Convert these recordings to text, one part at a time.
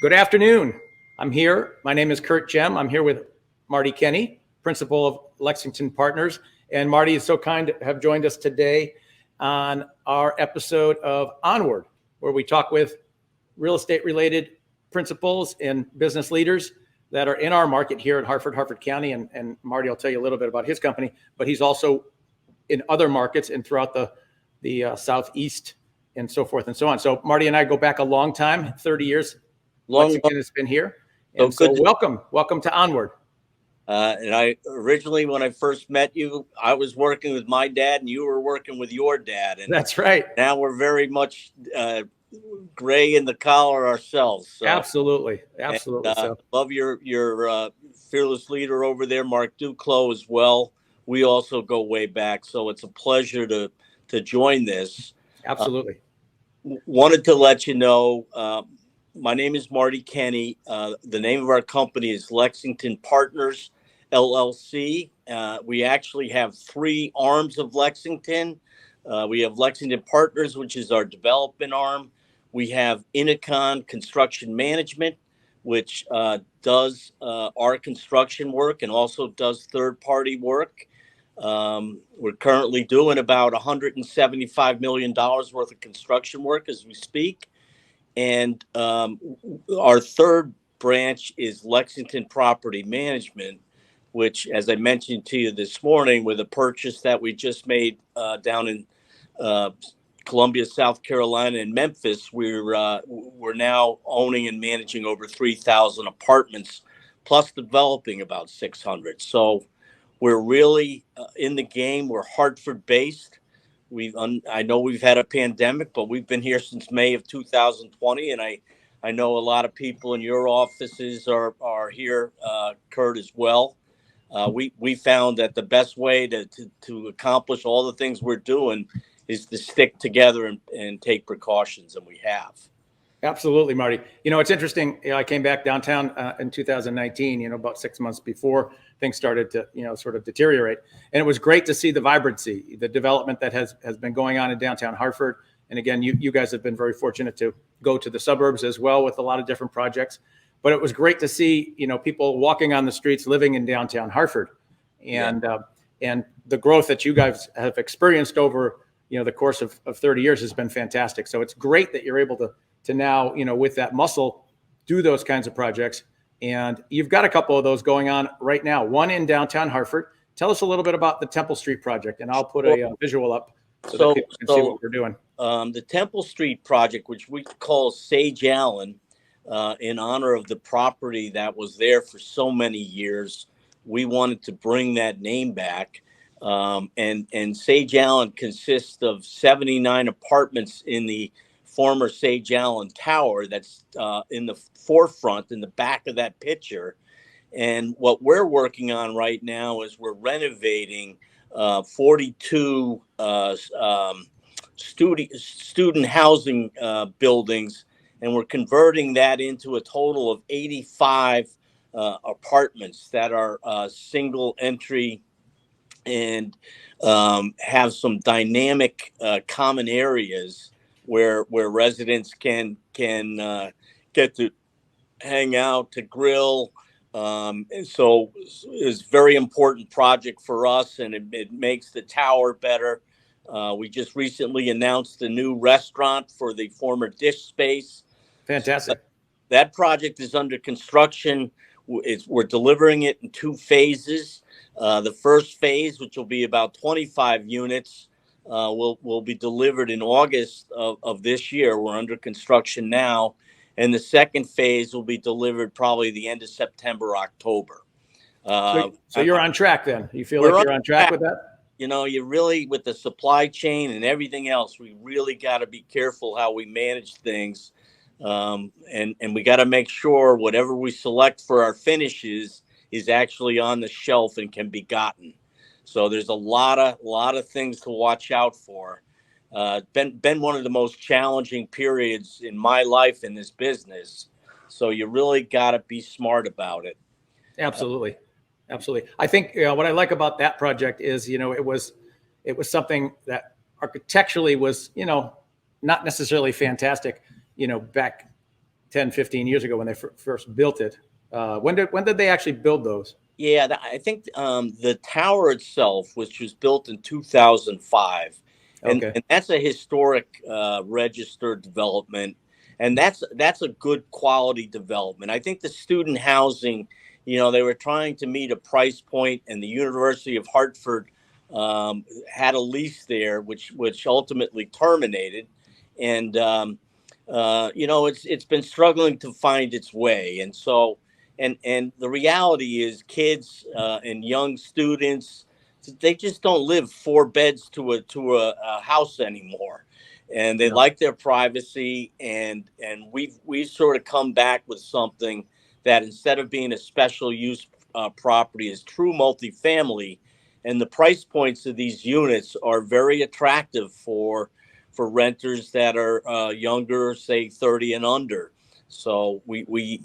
Good afternoon. I'm here. My name is Curt Gemme. I'm here with Marty Kenny, principal of Lexington Partners. And Marty is so kind to have joined us today on our episode of ONWARD, where we talk with real estate related principals and business leaders that are in our market here in Hartford County. And Marty will tell you a little bit about his company, but he's also in other markets and throughout the Southeast and so forth and so on. So Marty and I go back a long time, 30 years. Lexington has been here. And so welcome to ONWARD. And I originally, when I first met you, I was working with my dad and you were working with your dad. And that's right. Now we're very much gray in the collar ourselves. So. Absolutely. And, love your fearless leader over there, Mark Duclos, as well. We also go way back. So it's a pleasure to join this. Absolutely. Wanted to let you know, my name is Marty Kenny. The name of our company is Lexington Partners LLC. We actually have three arms of Lexington. We have Lexington Partners, which is our development arm. We have Innicon Construction Management, which does our construction work and also does third-party work. We're currently doing about $175 million worth of construction work as we speak. And our third branch is Lexington Property Management, which, as I mentioned to you this morning, with a purchase that we just made down in Columbia, South Carolina, and Memphis, we're now owning and managing over 3,000 apartments, plus developing about 600. So we're really in the game. We're Hartford based. I know we've had a pandemic, but we've been here since May of 2020, and I know a lot of people in your offices are here, Curt, as well. We found that the best way to accomplish all the things we're doing is to stick together and take precautions, and we have. Absolutely, Marty. You know, it's interesting. I came back downtown in 2019, about 6 months before things started to, sort of deteriorate. And it was great to see the vibrancy, the development that has been going on in downtown Hartford. And again, you guys have been very fortunate to go to the suburbs as well with a lot of different projects. But it was great to see, people walking on the streets, living in downtown Hartford. And and the growth that you guys have experienced over, the course of 30 years has been fantastic. So it's great that you're able to now, with that muscle, do those kinds of projects. And you've got a couple of those going on right now, one in downtown Hartford. Tell us a little bit about the Temple Street project, and I'll put a visual up so that people can see what we're doing. The Temple Street project, which we call Sage Allen, in honor of the property that was there for so many years, we wanted to bring that name back. And Sage Allen consists of 79 apartments in the former Sage Allen Tower that's in the forefront, in the back of that picture. And what we're working on right now is we're renovating 42 student housing buildings, and we're converting that into a total of 85 apartments that are single entry and have some dynamic common areas where residents can get to hang out, to grill. And so it's a very important project for us, and it makes the tower better. We just recently announced a new restaurant for the former dish space. Fantastic. That project is under construction. We're delivering it in two phases. The first phase, which will be about 25 units, will be delivered in August of this year. We're under construction now. And the second phase will be delivered probably the end of September, October. So you're on track then? You feel like you're on track with that? You really, with the supply chain and everything else, we really got to be careful how we manage things. And we got to make sure whatever we select for our finishes is actually on the shelf and can be gotten. So there's a lot of things to watch out for. Been one of the most challenging periods in my life in this business. So you really got to be smart about it. Absolutely. I think what I like about that project is, it was something that architecturally was, not necessarily fantastic, back 10, 15 years ago when they first built it. When did they actually build those? Yeah, I think the tower itself, which was built in 2005, Okay. and that's a historic registered development, and that's a good quality development. I think the student housing, they were trying to meet a price point, and the University of Hartford had a lease there, which ultimately terminated, and it's been struggling to find its way, and so. And the reality is, kids and young students, they just don't live 4 beds to a house anymore, and they like their privacy. And we've sort of come back with something that, instead of being a special use property, is true multifamily, and the price points of these units are very attractive for renters that are younger, say 30 and under. So we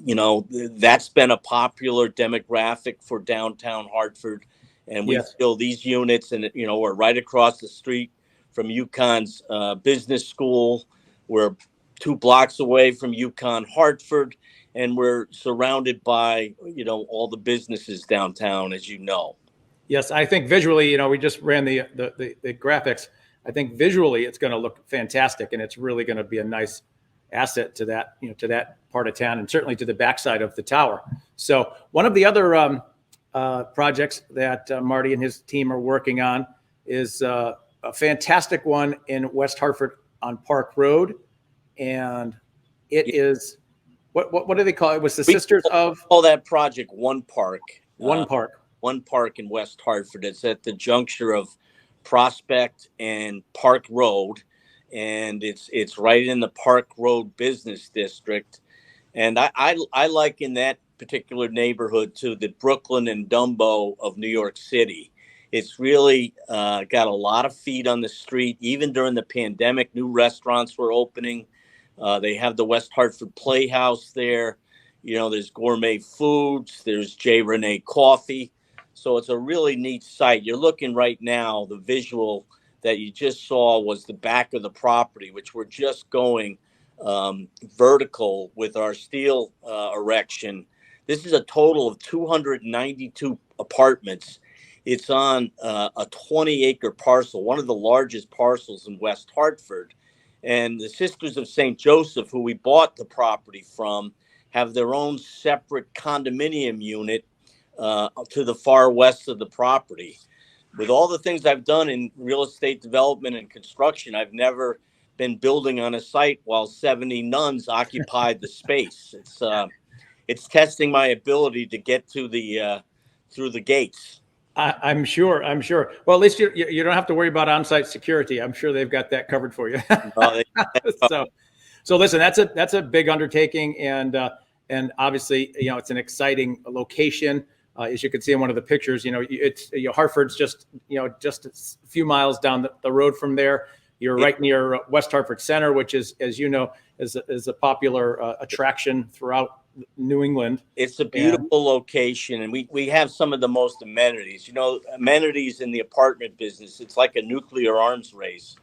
that's been a popular demographic for downtown Hartford, and we feel these units, and we're right across the street from UConn's business school. We're 2 blocks away from UConn Hartford, and we're surrounded by all the businesses downtown, as you know. Yes, I think visually, we just ran the graphics. I think visually it's going to look fantastic, and it's really going to be a nice asset to that, to that part of town, and certainly to the backside of the tower. So one of the other projects that Marty and his team are working on is a fantastic one in West Hartford on Park Road, and it is what do they call it? It was the Sisters of call that project One Park. One Park. One Park in West Hartford. It's at the juncture of Prospect and Park Road, and it's right in the Park Road Business District. And I liken that particular neighborhood to the Brooklyn and Dumbo of New York City. It's really got a lot of feet on the street. Even during the pandemic, new restaurants were opening. They have the West Hartford Playhouse there. There's gourmet foods. There's J. Renee Coffee. So it's a really neat site. You're looking right now, the visual that you just saw was the back of the property, which we're just going vertical with our steel erection. This is a total of 292 apartments. It's on a 20-acre parcel, one of the largest parcels in West Hartford. And the Sisters of St. Joseph, who we bought the property from, have their own separate condominium unit to the far west of the property. With all the things I've done in real estate development and construction, I've never been building on a site while 70 nuns occupied the space. It's testing my ability to get to the through the gates. I'm sure. Well, at least you don't have to worry about on-site security. I'm sure they've got that covered for you. So listen, that's a big undertaking, and obviously, it's an exciting location. As you can see in one of the pictures, it's Hartford's just a few miles down the road from there. You're right near West Hartford Center, which is, as you know, is a popular attraction throughout New England. It's a beautiful location, and we have some of the most amenities. Amenities in the apartment business, it's like a nuclear arms race.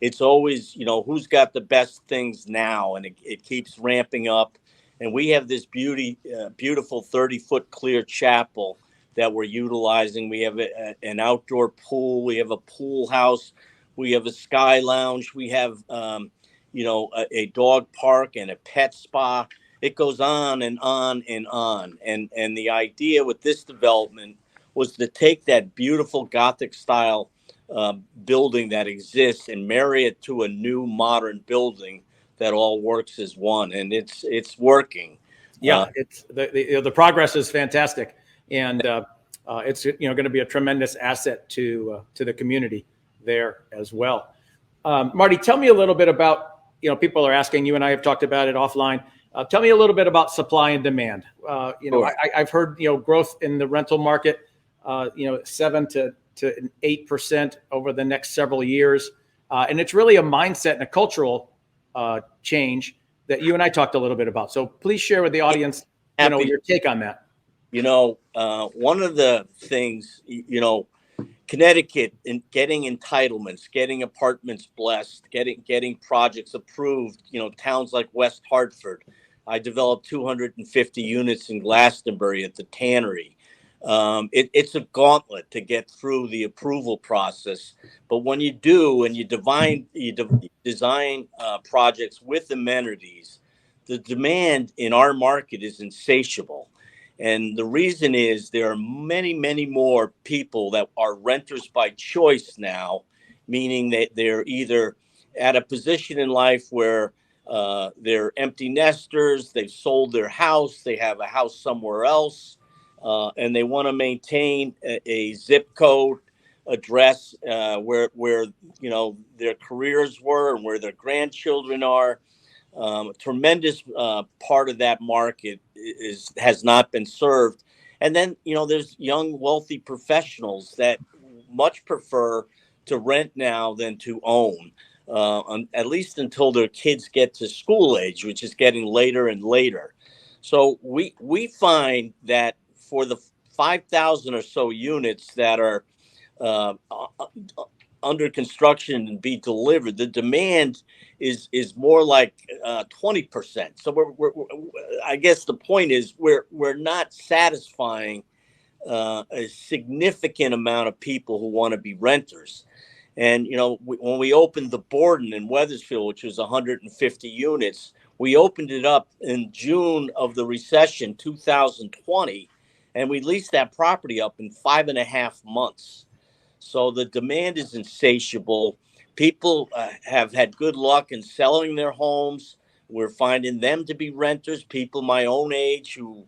It's always, who's got the best things now, and it keeps ramping up. And we have this beautiful 30-foot clear chapel that we're utilizing. We have an outdoor pool. We have a pool house. We have a sky lounge. We have, a dog park and a pet spa. It goes on and on and on. And the idea with this development was to take that beautiful Gothic style building that exists and marry it to a new modern building that all works as one, and it's working. Yeah, it's the progress is fantastic, and it's going to be a tremendous asset to the community there as well. Marty, tell me a little bit about, people are asking, you and I have talked about it offline. Tell me a little bit about supply and demand. Sure. I've heard growth in the rental market, 7 to 8% over the next several years, and it's really a mindset and a cultural change that you and I talked a little bit about. So please share with the audience, your take on that. One of the things, Connecticut, in getting entitlements, getting apartments blessed, getting projects approved, towns like West Hartford. I developed 250 units in Glastonbury at the tannery. It's a gauntlet to get through the approval process, but when you do and you design projects with amenities, the demand in our market is insatiable. And the reason is there are many, many more people that are renters by choice now, meaning that they're either at a position in life where they're empty nesters, they've sold their house, they have a house somewhere else, and they want to maintain a zip code address where their careers were and where their grandchildren are. A tremendous part of that market has not been served. And then, there's young, wealthy professionals that much prefer to rent now than to own, at least until their kids get to school age, which is getting later and later. So we find that for the 5,000 or so units that are uh, under construction and be delivered, the demand is more like 20%. So I guess the point is we're not satisfying a significant amount of people who want to be renters. And when we opened the Borden in Wethersfield, which was 150 units, we opened it up in June of the recession 2020, and we leased that property up in 5.5 months. So the demand is insatiable. People have had good luck in selling their homes. We're finding them to be renters, people my own age who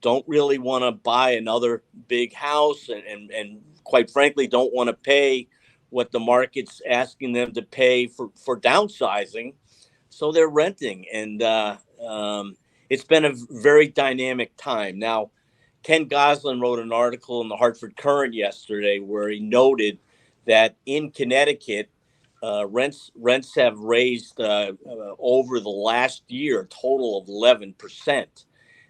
don't really want to buy another big house and quite frankly, don't want to pay what the market's asking them to pay for downsizing. So they're renting. And it's been a very dynamic time. Now, Ken Goslin wrote an article in the Hartford Courant yesterday where he noted that in Connecticut, rents have raised over the last year a total of 11%.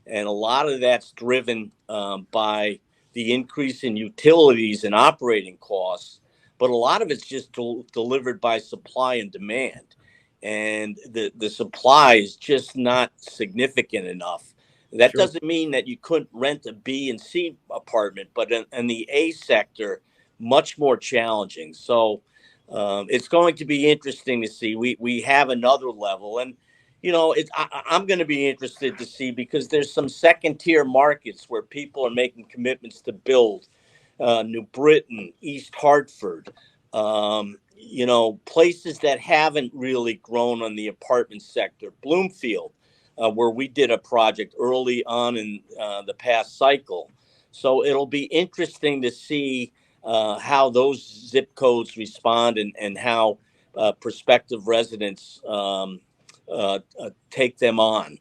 And a lot of that's driven by the increase in utilities and operating costs. But a lot of it's just delivered by supply and demand. And the supply is just not significant enough. That Sure. doesn't mean that you couldn't rent a B and C apartment, but in the A sector, much more challenging. So it's going to be interesting to see. We have another level, and I'm going to be interested to see because there's some second tier markets where people are making commitments to build. New Britain, East Hartford, places that haven't really grown on the apartment sector. Bloomfield, where we did a project early on in the past cycle. So it'll be interesting to see how those zip codes respond and how prospective residents take them on.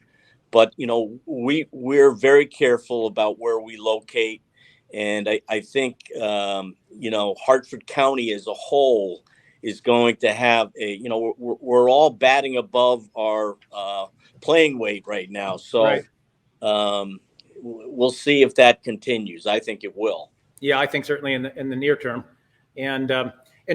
But, we're very careful about where we locate. And I think, Hartford County as a whole is going to have we're all batting above our playing weight right now. So Right. We'll see if that continues. I think it will. Yeah, I think certainly in the near term. And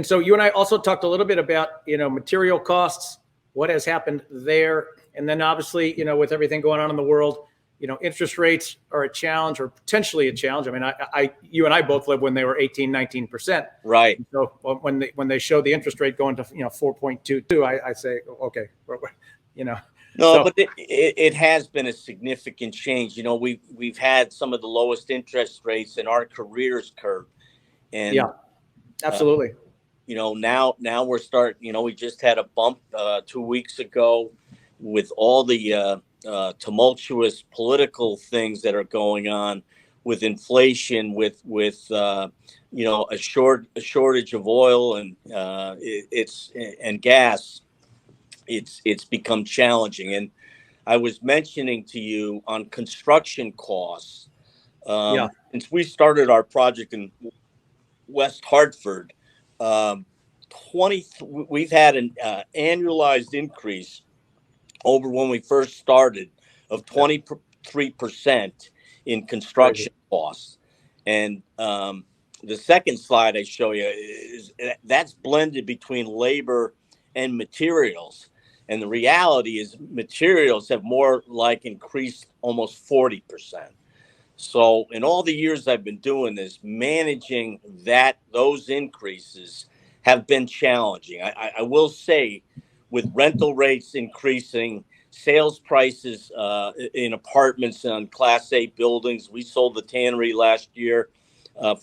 so you and I also talked a little bit about, material costs, what has happened there. And then obviously, with everything going on in the world, interest rates are a challenge or potentially a challenge. I mean, you and I both lived when they were 18, 19%. Right. So when they show the interest rate going to, 4.22, I say, okay, No, So, but it has been a significant change. We've had some of the lowest interest rates in our careers, Curt. And yeah, absolutely. now we're starting. We just had a bump 2 weeks ago with all the tumultuous political things that are going on with inflation, with a shortage of oil and and gas. It's become challenging. And I was mentioning to you on construction costs. Yeah. Since we started our project in West Hartford, we've had an annualized increase over when we first started of 23% in construction costs. And the second slide I show you is that's blended between labor and materials. And the reality is materials have more like increased almost 40%. So in all the years I've been doing this, managing those increases have been challenging. I will say, with rental rates increasing, sales prices in apartments on Class A buildings, we sold the Tannery last year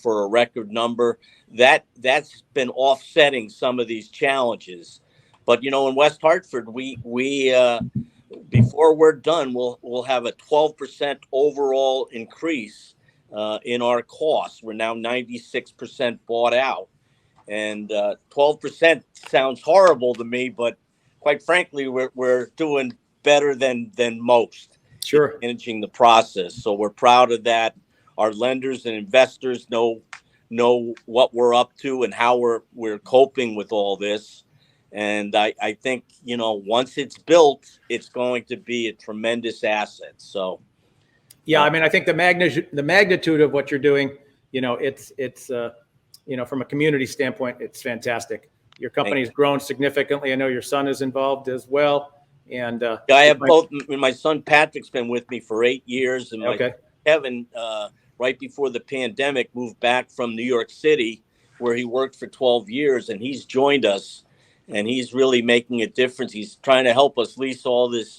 for a record number. That's been offsetting some of these challenges. But in West Hartford, we before we're done, we'll have a 12% overall increase in our costs. We're now 96% bought out, and 12% sounds horrible to me, but quite frankly, we're doing better than most. Sure. Managing the process. So we're proud of that. Our lenders and investors know what we're up to and how we're coping with all this. And I think, once it's built, it's going to be a tremendous asset. So, yeah, I mean, I think the magnitude of what you're doing, it's from a community standpoint, it's fantastic. Your company's grown significantly. I know your son is involved as well. And I have both. My son Patrick's been with me for 8 years, and my Kevin, right before the pandemic, moved back from New York City, where he worked for 12 years, and he's joined us. And he's really making a difference. He's trying to help us lease all this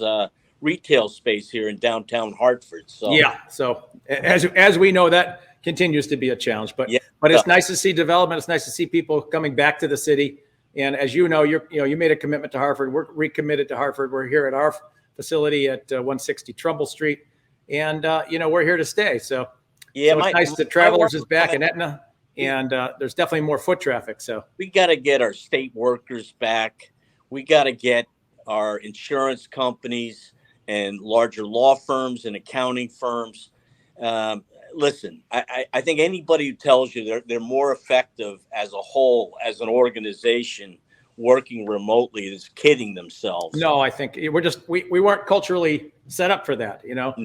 retail space here in downtown Hartford. So so as we know, that continues to be a challenge. But it's nice to see development. It's nice to see people coming back to the city. And as you know, you made a commitment to Hartford. We're recommitted to Hartford. We're here at our facility at 160 Trumbull Street, and we're here to stay. So it's nice that Travelers is back in Etna. And there's definitely more foot traffic. So we got to get our state workers back. We got to get our insurance companies and larger law firms and accounting firms. Listen, I think anybody who tells you they're more effective as a whole, as an organization, working remotely is kidding themselves. No, I think we weren't culturally set up for that. No.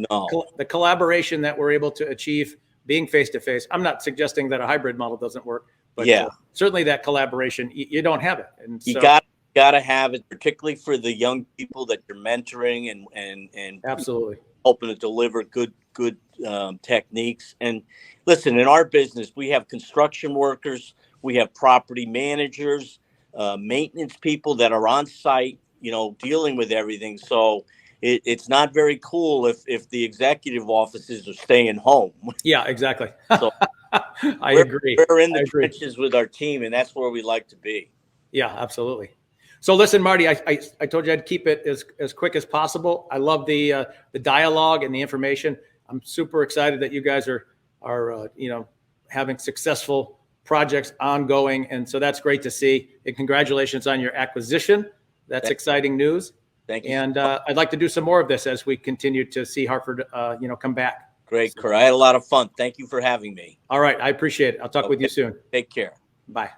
The collaboration that we're able to achieve, being face-to-face. I'm not suggesting that a hybrid model doesn't work, but certainly that collaboration, you don't have it. And you got to have it, particularly for the young people that you're mentoring and absolutely helping to deliver good techniques. And listen, in our business, we have construction workers, we have property managers, maintenance people that are on site, dealing with everything. So it's not very cool if the executive offices are staying home. Yeah, exactly. So I agree. We're in the trenches with our team, and that's where we like to be. Yeah, absolutely. So listen, Marty, I told you I'd keep it as quick as possible. I love the dialogue and the information. I'm super excited that you guys are having successful projects ongoing, and so that's great to see. And congratulations on your acquisition. That's exciting news. Thank you. And I'd like to do some more of this as we continue to see Hartford, come back. Great, Curt. I had a lot of fun. Thank you for having me. All right. I appreciate it. I'll talk with you soon. Take care. Bye.